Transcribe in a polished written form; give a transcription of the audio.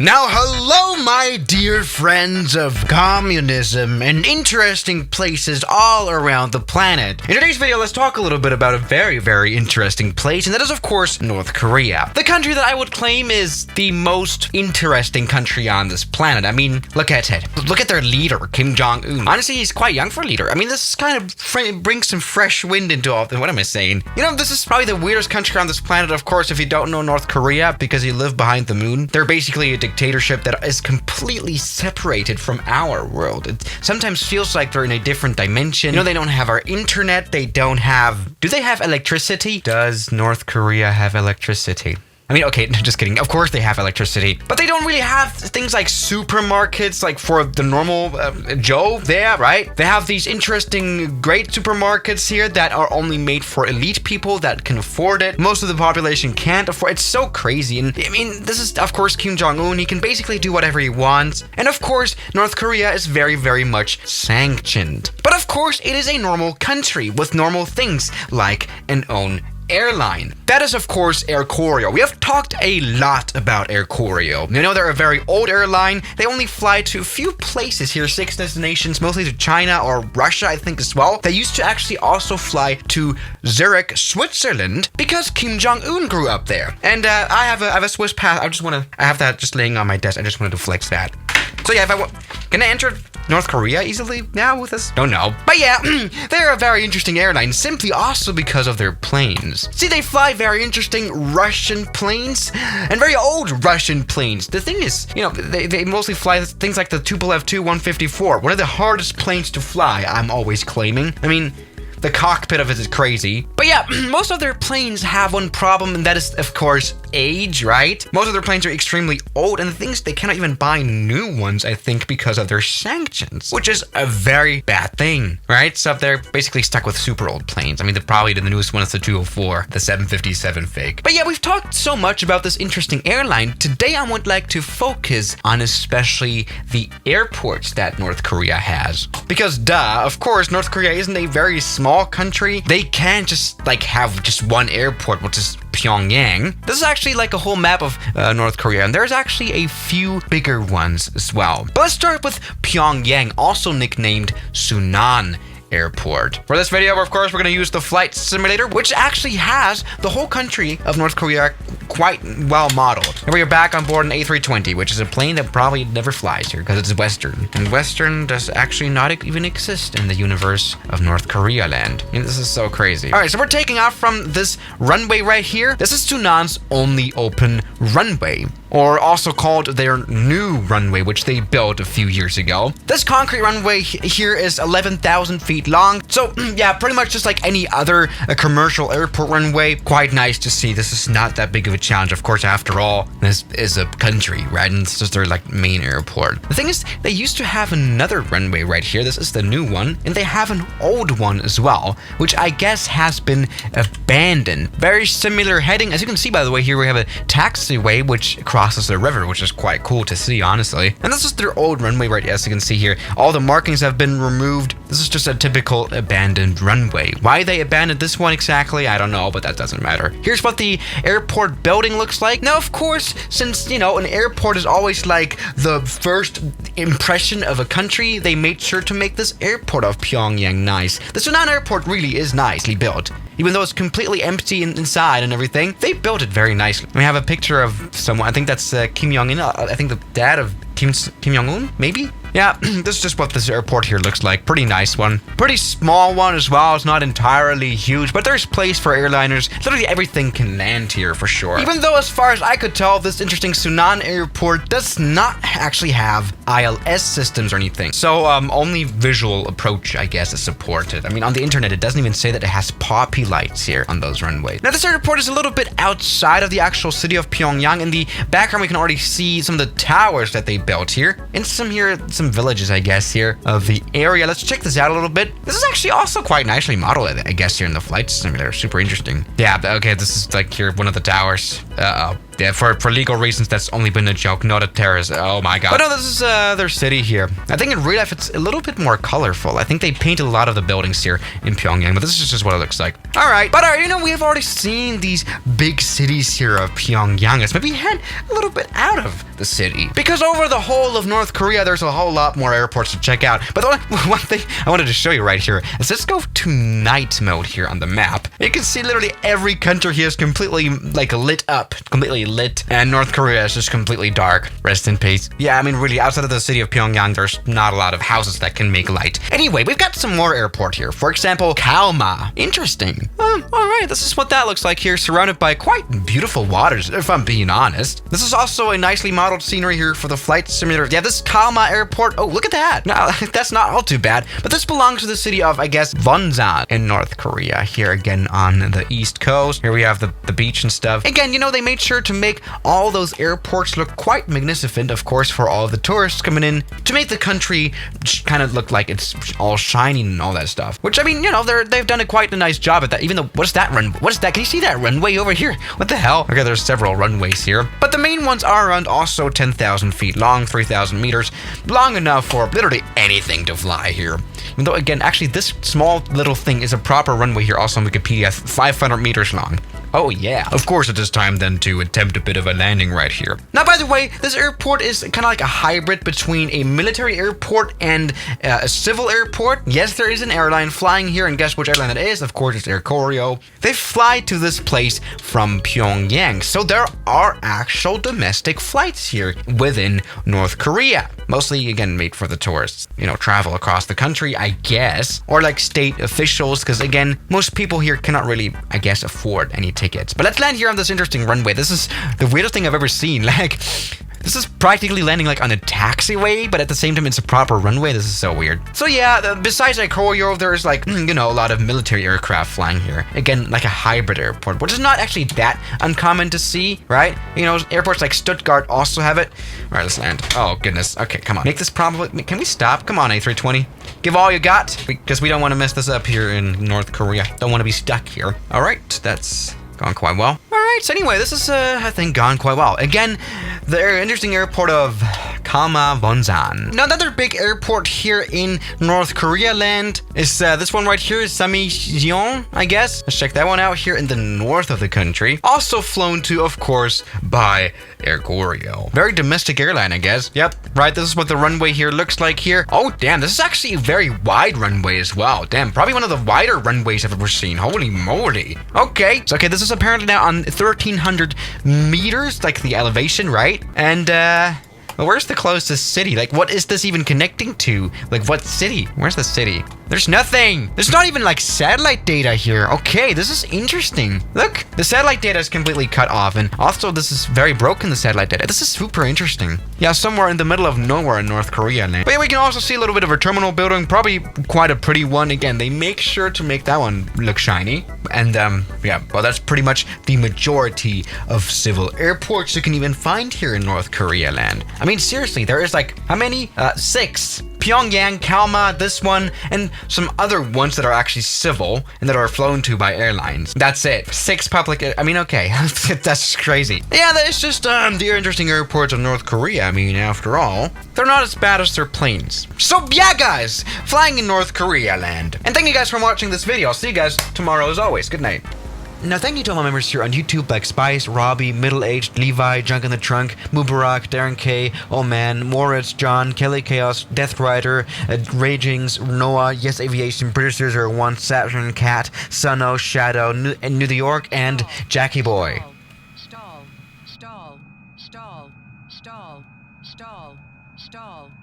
Now, hello, my dear friends of communism and interesting places all around the planet. In today's video, let's talk a little bit about a very, very interesting place, and that is, of course, North Korea. The country that I would claim is the most interesting country on this planet. I mean, look at it. Look at their leader, Kim Jong-un. Honestly, he's quite young for a leader. I mean, this kind of brings some fresh wind into all of this. What am I saying? You know, this is probably the weirdest country on this planet, of course, if you don't know North Korea, because you live behind the moon. They're basically a dictatorship that is completely separated from our world. It sometimes feels like they're in a different dimension. You know, they don't have our internet. They don't have... Do they have electricity? Does North Korea have electricity? I mean, okay, just kidding. Of course they have electricity, but they don't really have things like supermarkets, like for the normal Joe there, right? They have these interesting, great supermarkets here that are only made for elite people that can afford it. Most of the population can't afford it. It's so crazy. And I mean, this is, of course, Kim Jong-un. He can basically do whatever he wants. And of course, North Korea is very, very much sanctioned. But of course, it is a normal country with normal things like an own airline. That is, of course, Air Koryo. We have talked a lot about Air Koryo. You know, they're a very old airline. They only fly to a few places here, 6 destinations, mostly to China or Russia, I think, as well. They used to actually also fly to Zurich, Switzerland, because Kim Jong-un grew up there. And I have a Swiss pass. I have that just laying on my desk. I just wanted to flex that. So yeah, can I enter North Korea easily now with this? Don't know. But yeah, they're a very interesting airline, simply also because of their planes. See, they fly very interesting Russian planes and very old Russian planes. The thing is, you know, they mostly fly things like the Tupolev Tu-154, one of the hardest planes to fly, I'm always claiming. I mean, the cockpit of it is crazy. But yeah, most of their planes have one problem, and that is, of course, age, right? Most of their planes are extremely old, and the thing is, they cannot even buy new ones, I think, because of their sanctions, which is a very bad thing, right? So they're basically stuck with super old planes. I mean, probably the newest one is the 204, the 757 fake. But yeah, we've talked so much about this interesting airline. Today, I would like to focus on especially the airports that North Korea has. Because duh, of course, North Korea isn't a very small country. They can't just like have just one airport, which is Pyongyang. This is actually like a whole map of North Korea, and there's actually a few bigger ones as well. But let's start with Pyongyang, also nicknamed Sunan Airport. For this video, of course, we're going to use the flight simulator, which actually has the whole country of North Korea quite well modeled. And we are back on board an A320, which is a plane that probably never flies here because it's Western. And Western does actually not even exist in the universe of North Korea land. I mean, this is so crazy. All right, so we're taking off from this runway right here. This is Sunan's only open runway, or also called their new runway, which they built a few years ago. This concrete runway here is 11,000 feet long. So yeah, pretty much just like any other commercial airport runway. Quite nice to see. This is not that big of a challenge. Of course, after all, this is a country, right? And it's just their like main airport. The thing is, they used to have another runway right here. This is the new one, and they have an old one as well, which I guess has been abandoned. Very similar heading. As you can see, by the way, here we have a taxiway which crosses the river, which is quite cool to see, honestly. And this is their old runway right, as you can see here. All the markings have been removed. This is just a typical abandoned runway. Why they abandoned this one exactly, I don't know, but that doesn't matter. Here's what the airport building looks like. Now, of course, since, you know, an airport is always like the first impression of a country, they made sure to make this airport of Pyongyang nice. The Sunan airport really is nicely built. Even though it's completely empty inside and everything, they built it very nicely. We have a picture of someone, I think that's Kim Jong-un, I think the dad of Kim Jong-un, maybe? Yeah, this is just what this airport here looks like. Pretty nice one. Pretty small one as well. It's not entirely huge, but there's place for airliners. Literally everything can land here for sure. Even though, as far as I could tell, this interesting Sunan airport does not actually have ILS systems or anything. So only visual approach, I guess, is supported. I mean, on the internet, it doesn't even say that it has poppy lights here on those runways. Now, this airport is a little bit outside of the actual city of Pyongyang. In the background, we can already see some of the towers that they built here, and some villages, I guess, here of the area. Let's check this out a little bit. This is actually also quite nicely modeled, I guess, here in the flight simulator. Super interesting. Yeah, okay, this is like here, one of the towers. Yeah, for legal reasons, that's only been a joke, not a terrorist. Oh my god. But no, this is their city here. I think in real life, it's a little bit more colorful. I think they painted a lot of the buildings here in Pyongyang, but this is just what it looks like. Alright, but you know, we've already seen these big cities here of Pyongyang. Let's maybe head a little bit out of the city. Because over the whole of North Korea, there's a whole lot more airports to check out. But the one thing I wanted to show you right here is let's go to night mode here on the map. You can see literally every country here is completely like lit up, completely lit. And North Korea is just completely dark. Rest in peace. Yeah, I mean, really, outside of the city of Pyongyang, there's not a lot of houses that can make light. Anyway, we've got some more airport here. For example, Kalma. Interesting. Alright, this is what that looks like here, surrounded by quite beautiful waters, if I'm being honest. This is also a nicely modeled scenery here for the flight simulator. Yeah, this Kalma airport, oh, look at that. Now, that's not all too bad, but this belongs to the city of, I guess, Wonsan in North Korea, here again on the east coast. Here we have the beach and stuff. Again, you know, they made sure to make all those airports look quite magnificent, of course, for all the tourists coming in, to make the country kind of look like it's all shining and all that stuff. Which, I mean, you know, they've done quite a nice job at that, even though, what is that run? What is that? Can you see that runway over here? What the hell? Okay, there's several runways here, but the main ones are around also 10,000 feet long, 3,000 meters, long enough for literally anything to fly here. Even though, again, actually, this small little thing is a proper runway here, also on Wikipedia, 500 meters long. Oh yeah. Of course, it is time then to attempt a bit of a landing right here. Now, by the way, this airport is kind of like a hybrid between a military airport and a civil airport. Yes, there is an airline flying here, and guess which airline it is? Of course, it's Koryo. They fly to this place from Pyongyang, so there are actual domestic flights here within North Korea. Mostly, again, made for the tourists. You know, travel across the country, I guess. Or like state officials, because again, most people here cannot really, I guess, afford any tickets. But let's land here on this interesting runway. This is the weirdest thing I've ever seen. Like, this is practically landing like on a taxiway, but at the same time, it's a proper runway. This is so weird. So yeah, besides like Koryo, there's like, you know, a lot of military aircraft flying here. Again, like a hybrid airport, which is not actually that uncommon to see, right? You know, airports like Stuttgart also have it. All right, let's land. Oh, goodness. Okay, come on. Make this probably, can we stop? Come on, A320. Give all you got, because we don't want to mess this up here in North Korea. Don't want to be stuck here. All right, that's gone quite well. All right, so anyway, this is, I think, gone quite well. Again, the interesting airport of Kalma, Wonsan. Now, another big airport here in North Korea land is this one right here is Samyeong, I guess. Let's check that one out here in the north of the country. Also flown to, of course, by Air Koryo. Very domestic airline, I guess. Yep, right, this is what the runway here looks like here. Oh, damn, this is actually a very wide runway as well. Damn, probably one of the wider runways I've ever seen. Holy moly. Okay, so okay, this is apparently now on 1,300 meters, like the elevation, right? And, well, where's the closest city? Like, what is this even connecting to? Like, what city? Where's the city? There's nothing. There's not even, like, satellite data here. Okay, this is interesting. Look, the satellite data is completely cut off. And also, this is very broken, the satellite data. This is super interesting. Yeah, somewhere in the middle of nowhere in North Korea land. But yeah, we can also see a little bit of a terminal building. Probably quite a pretty one. Again, they make sure to make that one look shiny. And, yeah, well, that's pretty much the majority of civil airports you can even find here in North Korea land. I mean, seriously, there is like, how many? 6. Pyongyang, Kalma, this one, and some other ones that are actually civil and that are flown to by airlines. That's it. 6 public, I mean, okay, that's crazy. Yeah, that is just the interesting airports of North Korea. I mean, after all, they're not as bad as their planes. So yeah, guys, flying in North Korea land. And thank you guys for watching this video. I'll see you guys tomorrow as always. Good night. Now, thank you to all my members here on YouTube like Spice, Robbie, Middle Aged, Levi, Junk in the Trunk, Mubarak, Darren K, Oh Man, Moritz, John, Kelly Chaos, Death Rider, Ragings, Noah, Yes Aviation, Producers are One, Saturn, Cat, Suno, Shadow, New York, and Jackie Boy. Stall.